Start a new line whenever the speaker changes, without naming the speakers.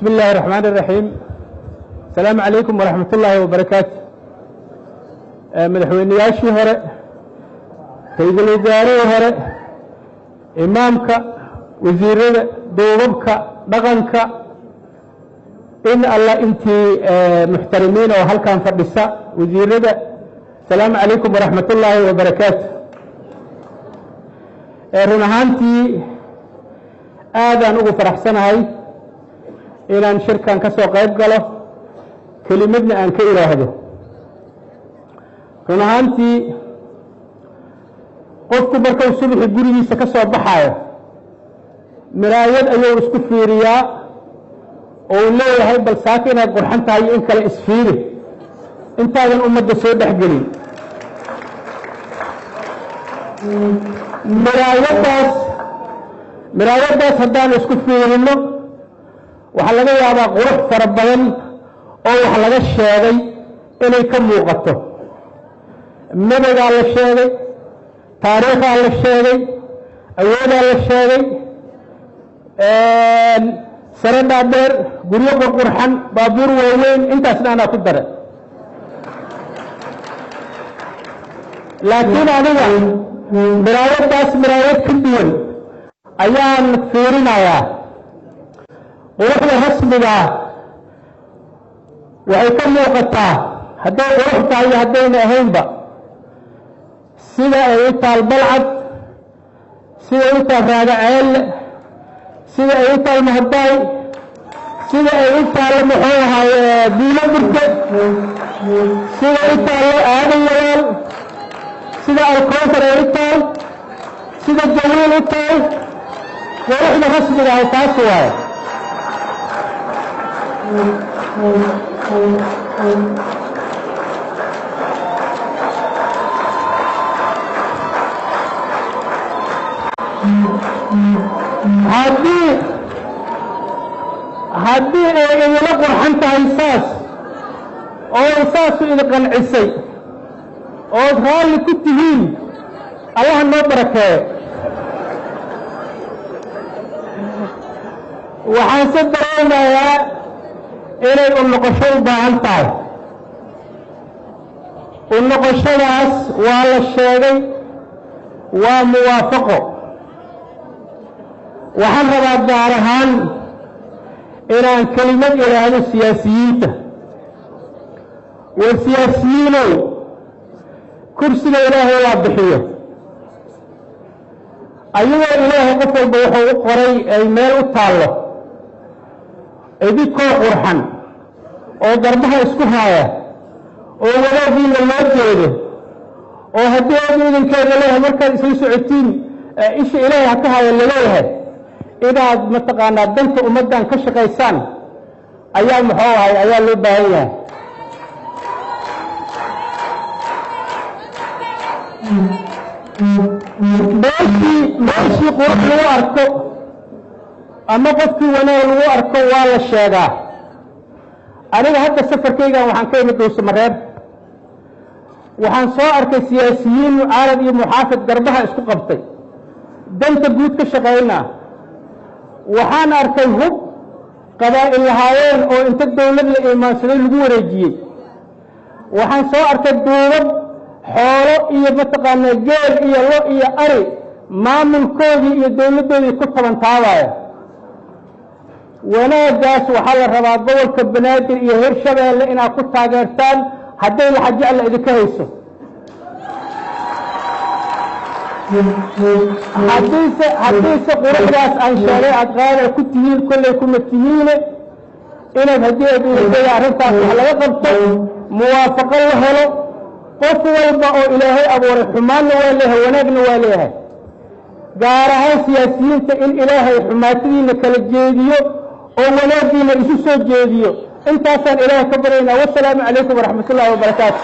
بسم الله الرحمن الرحيم. السلام عليكم ورحمة الله وبركاته. مدحوينياشي هره رئيس الوزراء هره إمامك وزيرك دوبك دقنك إن الله أنت محترمين وهل كان فردسا وزيرك السلام عليكم ورحمة الله وبركاته. رنهانتي آذان أغو فرحسنهاي إن أن شركان كسو قيب قاله كلمتنا أن كإله هذا رنهانتي قفت بركو الصبح القريبي سكسو بحايا مرايد أيو اسكو فيريا ولا هاي بل ساكنة قرحنتها هاي إنك لإسفيره انت هذا الأمة دسو دحقلي مرايداس هدان اسكو فيرينو waxaa laga yaabaa qurux fara badan oo wax laga sheegay inay ka muuqato nabiga la sheegay taariikhda la sheegay awooda la sheegay sarada dheer guryo qurxan baabuur waaweyn intaasna ana ku daray laakiin aniga miraayad ka duwan ayaan fiirinayaa quruxda rasmiga waxay ka muuqataa hadday qurux tahay iyo haddayna ahaynba sida ay u taal balcad sida ay u taal raagaceelle sida ay u taal mahadaay sida ay u taal muxuu ahaay diilo burke sida ay u taal aadan yayaal sida alkoosar ay u taal sida jawiil u taal quruxda rasmiga ahay taas waaye haddii ay idila qurxan tahay saas oo saasu idin qancisay ood raalli ku tihiin allaha noo barakeeyo waxaan se dareemayaa inay u noqosho u baahan tahay u noqoshadaas waa la sheegay waa muwaafaqo waxaan rabaa gaar ahaan inaan kelimad ilaahdo siyaasiyiinta war siyaasiyiinow kursiga ilaahay waa bixiyo ayagoo ilaahay qof walba wuxuu u qoray ay meel u taallo idinkoo qurxan oo garbaha isku haaya oo wadaadiina loo jeedo oo haddii aad idinkeeda leeyahay markaad isla socotiin isha ilaahay ha ka haya laleeyahay inaad mataqaanaa danta ummaddan ka shaqaysaan ayaa muxuu ahay ayaa loo baahan yahay meeshii qurux lagu arko ama qofkii wanaag lagu arko waa la sheegaa aniga hadda safarkaygan waxaan ka imid dhuusamareeb waxaan soo arkay siyaasiyiin mucaarad iyo muxaafid garbaha isku qabtay danta guud ka shaqaynaa waxaan arkay hub qabaa'il lahaayeen oo inta dawlad la iimaansaday lagu wareejiyey waxaan soo arkay duubab xoolo iyo mataqaanaa geel iyo lo iyo ari maamulkoodii iyo dawladdoodii ku tabantaabaya wanaaggaas waxaa la rabaa gobolka banaadir iyo hirshabeelle inaad ku taageertaan hadday laxajecla idinka hayso haddiise quruxdaas aan sheegay aad qaada ku tihiin kollay kuma tihiine inaad haddii aad urisaya arrintaas wax laga qabto muwaafaqo la helo qof walba oo ilaahay abuuray xumaanna waa leeyahay wanaagna waa leeyahay gaar ahaan siyaasiyiinta in ilaahay xumaatadiina kala jeediyo oo wanaaggiina isu soo jeediyo intaasaan ilaahay ka baryaynaa wassalaamu calaykum waraxmat ullaahi wabarakaatu